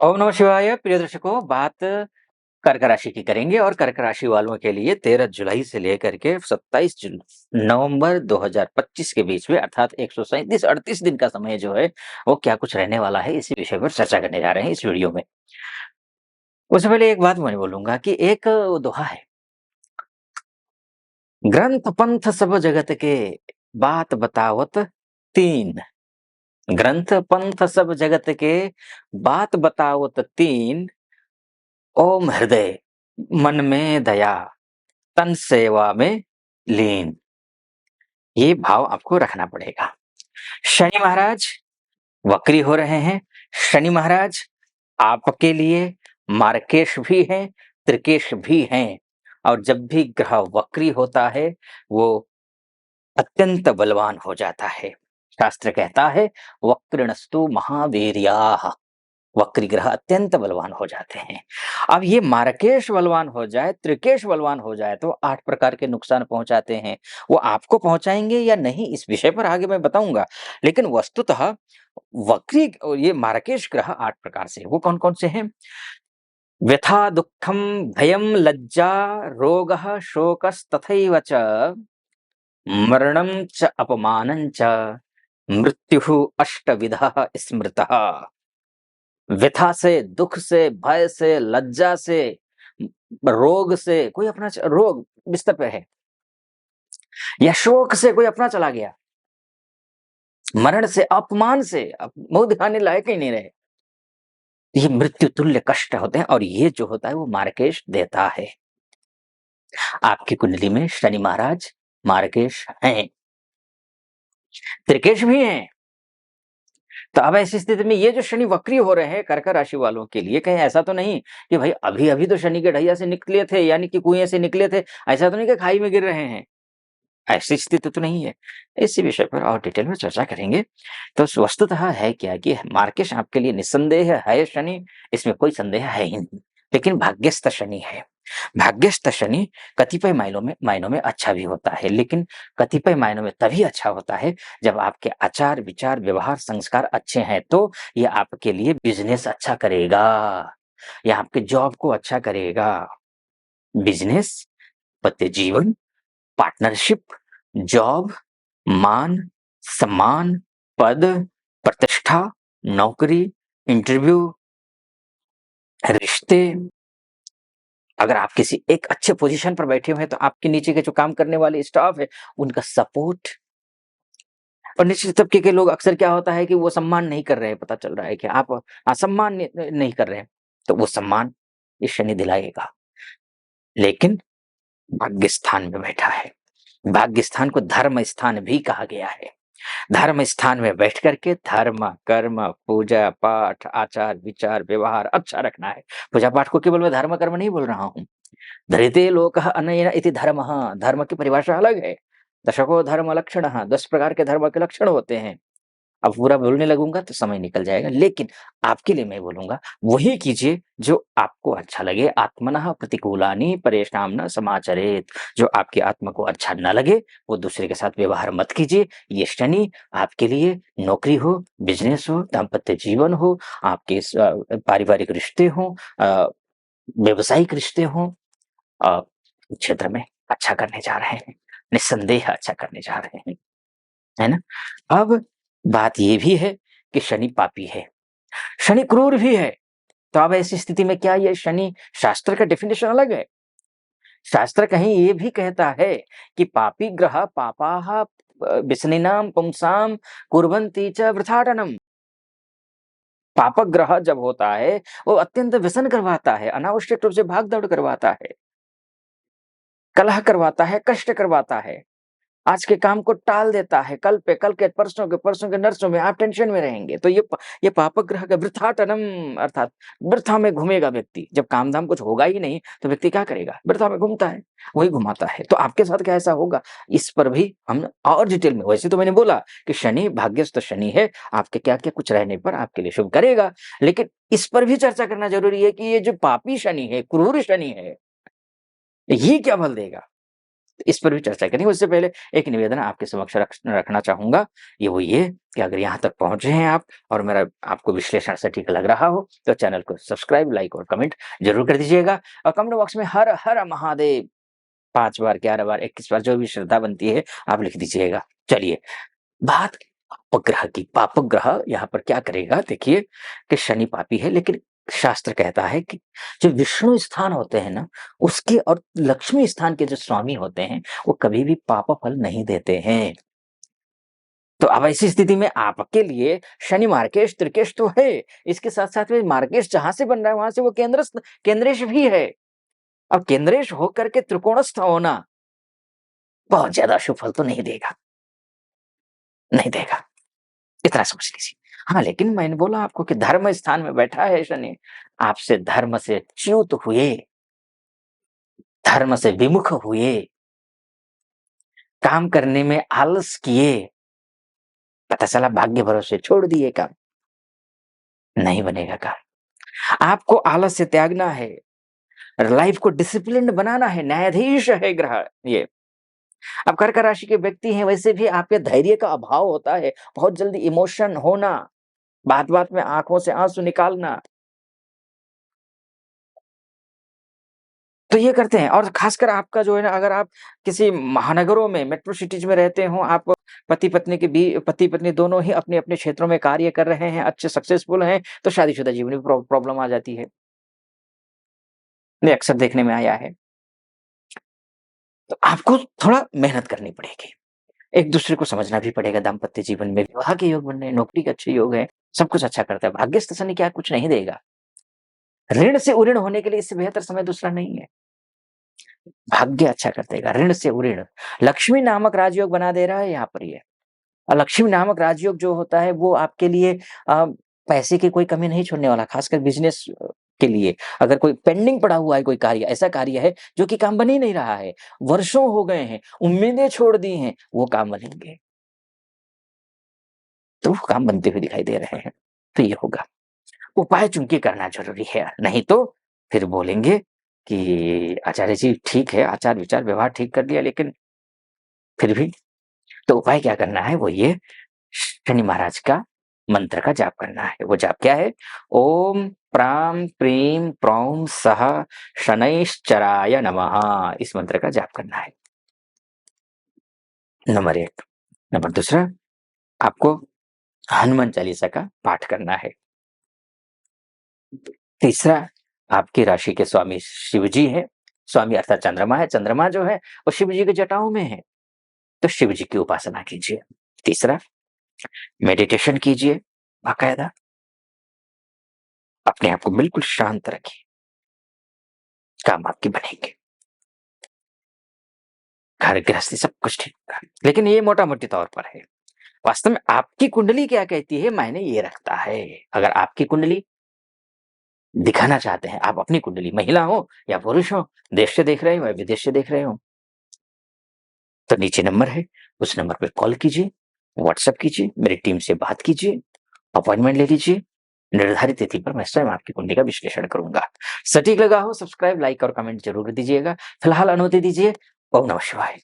ओम नमः शिवाय। प्रिय दर्शकों, बात कर्क राशि की करेंगे और कर्क राशि वालों के लिए 13 जुलाई से लेकर के 27 नवंबर 2025 के बीच में अर्थात 137-38 दिन का समय जो है वो क्या कुछ रहने वाला है, इसी विषय पर चर्चा करने जा रहे हैं इस वीडियो में। उससे पहले एक बात मैं बोलूंगा कि एक दोहा है, ग्रंथ पंथ सब जगत के, बात बतावत तीन। ग्रंथ पंथ सब जगत के, बात बतावत तीन। ओम हृदय, मन में दया, तन सेवा में लीन। ये भाव आपको रखना पड़ेगा। शनि महाराज वक्री हो रहे हैं। शनि महाराज आपके लिए मार्केश भी हैं, त्रिकेश भी हैं। और जब भी ग्रह वक्री होता है वो अत्यंत बलवान हो जाता है। शास्त्र कहता है वक्रणस्तु महावीर्याः, वक्री ग्रह अत्यंत बलवान हो जाते हैं। अब ये मार्केश बलवान हो जाए, त्रिकेश बलवान हो जाए तो 8 प्रकार के नुकसान पहुंचाते हैं। वो आपको पहुंचाएंगे या नहीं, इस विषय पर आगे मैं बताऊंगा। लेकिन वस्तुतः वक्री ये मार्केश ग्रह 8 प्रकार से, वो कौन कौन से हैं? व्यथा, दुखम, भयम, लज्जा, रोगः, शोकस्तथैव च, मरणं च अपमानं च, मृत्युः अष्टविधः स्मृतः। व्यथा से, दुख से, भय से, लज्जा से, रोग से, कोई अपना रोग बिस्तर पे है, या शोक से कोई अपना चला गया, मरण से, अपमान से, मुंह दिखाने लायक ही नहीं रहे। ये मृत्यु तुल्य कष्ट होते हैं और ये जो होता है वो मार्केश देता है। आपकी कुंडली में शनि महाराज मार्केश हैं, त्रिकेश भी हैं। तो अब ऐसी स्थिति में ये जो शनि वक्री हो रहे हैं कर्क राशि वालों के लिए, कहीं ऐसा तो नहीं कि भाई अभी अभी तो शनि के ढैया से निकले थे, यानी कि कुएं से निकले थे, ऐसा तो नहीं कि खाई में गिर रहे हैं, ऐसी स्थिति तो नहीं है। इसी विषय पर और डिटेल में चर्चा करेंगे। तो वस्तुतः है क्या कि मार्केश आपके लिए निस्संदेह है शनि, इसमें कोई संदेह है ही नहीं। लेकिन भाग्यस्थ शनि है। भाग्यस्थ शनि कतिपय मायनों में अच्छा भी होता है, लेकिन कतिपय मायनों में तभी अच्छा होता है जब आपके आचार विचार व्यवहार संस्कार अच्छे हैं। तो ये आपके लिए बिजनेस अच्छा करेगा, या आपके जॉब को अच्छा करेगा। बिजनेस, पति जीवन, पार्टनरशिप, जॉब, मान, सम्मान, पद, प्रतिष्ठा, नौकरी, इंटरव्यू, रिश्ते। अगर आप किसी एक अच्छे पोजीशन पर बैठे हुए हैं तो आपके नीचे के जो काम करने वाले स्टाफ है उनका सपोर्ट। और निश्चित तबके के लोग अक्सर क्या होता है कि वो सम्मान नहीं कर रहे हैं, पता चल रहा है कि आप सम्मान नहीं कर रहे हैं, तो वो सम्मान ये शनि दिलाएगा। लेकिन भाग्य स्थान में बैठा है। भाग्य स्थान को धर्म स्थान भी कहा गया है। धर्म स्थान में बैठ करके धर्म, कर्म, पूजा पाठ, आचार विचार व्यवहार अच्छा रखना है। पूजा पाठ को केवल मैं धर्म कर्म नहीं बोल रहा हूँ। धृते लोकः अनेन इति धर्मः, धर्म की परिभाषा अलग है। दशको धर्म लक्षणः, 10 प्रकार के धर्म के लक्षण होते हैं। अब पूरा बोलने लगूंगा तो समय निकल जाएगा, लेकिन आपके लिए मैं बोलूंगा वही कीजिए जो आपको अच्छा लगे। आत्मनः प्रतिकूलानि परेषां न समाचरेत। जो आपकी आत्मा को अच्छा न लगे वो दूसरे के साथ व्यवहार मत कीजिए। ये शनि आपके लिए नौकरी हो, बिजनेस हो, दाम्पत्य जीवन हो, आपके पारिवारिक रिश्ते हो, व्यवसायिक रिश्ते हो, क्षेत्र में अच्छा करने जा रहे हैं। निस्संदेह अच्छा करने जा रहे हैं, है ना? अब बात ये भी है कि शनि पापी है, शनि क्रूर भी है। तो अब ऐसी स्थिति में क्या ये शनि, शास्त्र का डेफिनेशन अलग है। शास्त्र कहीं ये भी कहता है कि पापी ग्रह पापाः विसनिनाम पुंसाम कुर्वन्ति च वृथाटनम। पापक ग्रह जब होता है वो अत्यंत व्यसन करवाता है, अनावश्यक रूप से भाग दौड़ करवाता है, कलह करवाता है, कष्ट करवाता है, आज के काम को टाल देता है, कल पे, कल के, परसों के नरसों में आप टेंशन में रहेंगे। तो ये पापक ग्रह का वृथाटनम, अर्थात वृथा में घूमेगा व्यक्ति। जब काम धाम कुछ होगा ही नहीं तो व्यक्ति क्या करेगा? वृथा में घूमता है, वही घुमाता है। तो आपके साथ क्या ऐसा होगा? इस पर भी हम और डिटेल में, वैसे तो मैंने बोला कि शनि भाग्यस्थ शनि है, आपके क्या क्या कुछ रहने पर आपके लिए शुभ करेगा, लेकिन इस पर भी चर्चा करना जरूरी है कि ये जो पापी शनि है, क्रूर शनि है, ये क्या फल देगा। इस पर भी चर्चा करेंगे। उससे पहले एक निवेदन आपके समक्ष रखना चाहूँगा, ये कि अगर यहाँ तक पहुँचे हैं आप और मेरा आपको विश्लेषण सटीक लग रहा हो, तो चैनल को सब्सक्राइब, लाइक और कमेंट ज़रूर कर दीजिएगा और कमेंट बॉक्स में हर हर महादेव 5 बार, 11 बार, 21 बार जो भी श्रद्धा बनती है, आप लिख दीजिएगा। चलिए, बात पापग्रह की। पापग्रह यहाँ पर क्या करेगा? देखिए कि शनि पापी है, लेकिन शास्त्र कहता है कि जो विष्णु स्थान होते हैं ना, उसके और लक्ष्मी स्थान के जो स्वामी होते हैं, वो कभी भी पाप फल नहीं देते हैं। तो अब ऐसी स्थिति में आपके लिए शनि मार्केश, त्रिकेश तो है, इसके साथ-साथ में मार्केश जहाँ से बन रहा है, वहाँ से वो केंद्रेश भी है। अब केंद्रेश होकर के त्रिकोणस्थ होना, बहुत ज़्यादा शुभ फल तो नहीं देगा, नहीं देगा। इतना समझ लीजिए। हाँ, लेकिन मैंने बोला आपको कि धर्म स्थान में बैठा है शनि, आपसे धर्म से च्युत हुए, धर्म से विमुख हुए, काम करने में आलस किए, पता चला भाग्य भरोसे छोड़ दिए काम, नहीं बनेगा काम। आपको आलस से त्यागना है, लाइफ को डिसिप्लिन्ड बनाना है, न्यायाधीश है ग्रह ये। अब कर्क राशि के व्यक्ति हैं, वैसे भी आपके धैर्य का अभाव होता है, बहुत जल्दी इमोशन होना, बात-बात में आँखों से आँसू निकालना। तो ये करते हैं और ख़ासकर आपका जो है ना, अगर आप किसी महानगरों में, मेट्रो सिटीज़ में रहते हो, आप पति-पत्नी दोनों ही अपने-अपने क्षेत्रों में कार्य कर रहे हैं, अच्छे सक्सेसफुल हैं, तो शादीशुदा जीवन में प्रॉब्लम आ जाती है। ये अक्सर देखने में आया है। तो आपको थोड़ा मेहनत करनी पड़ेगी। एक-दूसरे को समझना भी पड़ेगा दाम्पत्य जीवन में, विवाह के योग बन रहे हैं, नौकरी के अच्छे योग हैं, सब कुछ अच्छा करता है। भाग्यस्थ शनि क्या कुछ नहीं देगा। ऋण से उऋण होने के लिए इससे बेहतर समय दूसरा नहीं है। भाग्य अच्छा कर देगा, ऋण से उऋण। लक्ष्मी नामक राजयोग बना दे रहा है यहाँ पर ये। और लक्ष्मी नामक राजयोग जो होता है वो आपके लिए अ, पैसे की कोई कमी नहीं छोड़ने वाला, खासकर बिज़नेस के लिए। अगर कोई पेंडिंग पड़ा हुआ है कोई कार्य, ऐसा कार्य है जो कि काम बन ही नहीं रहा है, वर्षों हो गए हैं, उम्मीदें छोड़ दी हैं, वो काम बनेंगे। तो वो काम बनते हुए दिखाई दे रहे हैं। तो ये होगा। उपाय चूँकि करना ज़रूरी है, नहीं तो फिर बोलेंगे कि आचार्य जी ठीक है, आचार-विचार व्यवहार ठीक कर लिया, लेकिन फिर भी तो उपाय क्या करना है? वो ये शनि महाराज का मंत्र का जाप करना है। वो जाप क्या है? ओम प्रां प्रीं प्रौं सः शनैश्चराय नमः, इस मंत्र का जाप करना है। नंबर 1। नंबर दूसरा, आपको हनुमान चालीसा का पाठ करना है। तीसरा, आपकी राशि के स्वामी शिव जी हैं, स्वामी अर्थात चंद्रमा है, चंद्रमा जो है वो शिव जी की जटाओं में है, तो शिव जी की उपासना कीजिए। तीसरा, मेडिटेशन कीजिए बाकायदा, अपने आप को बिल्कुल शांत रखिए, काम आपके बनेंगे, घर गृहस्थी सब कुछ ठीक होगा। लेकिन ये मोटा-मोटी तौर पर है। वास्तव में आपकी कुंडली क्या कहती है, मायने ये रखता है। अगर आपकी कुंडली दिखाना चाहते हैं, आप अपनी कुंडली महिला हो या पुरुष हो, देश से देख रहे हो या विदेश से देख रहे हो, तो नीचे नंबर है, उस नंबर पे कॉल कीजिए, व्हाट्सएप कीजिए, मेरी टीम से बात कीजिए, अपॉइंटमेंट ले लीजिए। निर्धारित तिथि पर मैं स्वयं आपकी कुंडली का विश्लेषण करूँगा। सटीक लगा हो, सब्सक्राइब, लाइक और कमेंट ज़रूर दीजिएगा। फिलहाल अनुमति दीजिए। ओम नमः शिवाय।